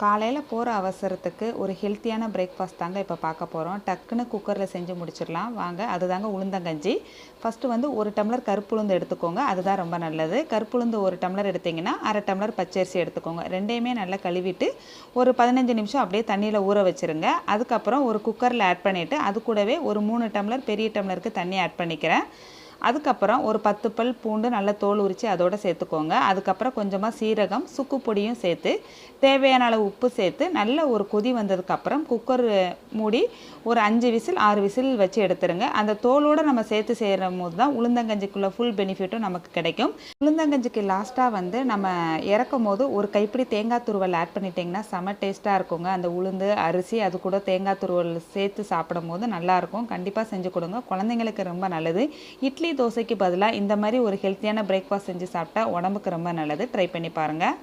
காலையில் போகிற அவசரத்துக்கு ஒரு ஹெல்த்தியான பிரேக்ஃபாஸ்ட் தாங்க இப்போ பார்க்க போகிறோம். டக்குன்னு குக்கரில் செஞ்சு முடிச்சிடலாம் வாங்க. அதுதாங்க உளுந்தங்கஞ்சி. ஃபஸ்ட்டு வந்து ஒரு டம்ளர் கருப்புளுந்து எடுத்துக்கோங்க, அதுதான் ரொம்ப நல்லது. கருப்புளுந்து ஒரு டம்ளர் எடுத்திங்கன்னா அரை டம்ளர் பச்சரிசி எடுத்துக்கோங்க. ரெண்டையுமே நல்லா கழுவிட்டு ஒரு 15 நிமிஷம் அப்படியே தண்ணியில் ஊற வச்சுருங்க. அதுக்கப்புறம் ஒரு குக்கரில் ஆட் பண்ணிவிட்டு அது கூடவே ஒரு 3 டம்ளர் பெரிய டம்ளருக்கு தண்ணி ஆட் பண்ணிக்கிறேன். அதுக்கப்புறம் ஒரு 10 பல் பூண்டு நல்லா தோல் உரித்து அதோடு சேர்த்துக்கோங்க. அதுக்கப்புறம் கொஞ்சமாக சீரகம், சுக்கு பொடியும் சேர்த்து தேவையான அளவு உப்பு சேர்த்து நல்ல ஒரு கொதி வந்ததுக்கப்புறம் குக்கர் மூடி ஒரு 5 விசில் 6 விசில் வச்சு எடுத்துருங்க. அந்த தோலோடு நம்ம சேர்த்து செய்கிற போது தான் உளுந்தங்கஞ்சிக்குள்ளே ஃபுல் பெனிஃபிட்டும் நமக்கு கிடைக்கும். உளுந்தங்கஞ்சிக்கு லாஸ்ட்டாக வந்து நம்ம இறக்கும் போது ஒரு கைப்பிடி தேங்காய் துருவல் ஆட் பண்ணிட்டிங்கன்னா செம டேஸ்ட்டாக இருக்குங்க. அந்த உளுந்து அரிசி அது கூட தேங்காய் துருவல் சேர்த்து சாப்பிடும் போது நல்லாயிருக்கும். கண்டிப்பாக செஞ்சு கொடுங்க, குழந்தைங்களுக்கு ரொம்ப நல்லது. இட்லி தோசைக்கு பதிலாக இந்த மாதிரி ஒரு ஹெல்த்தியான பிரேக்ஃபாஸ்ட் செஞ்சு சாப்பிட்டா உடம்புக்கு ரொம்ப நல்லது. ட்ரை பண்ணி பாருங்கள்.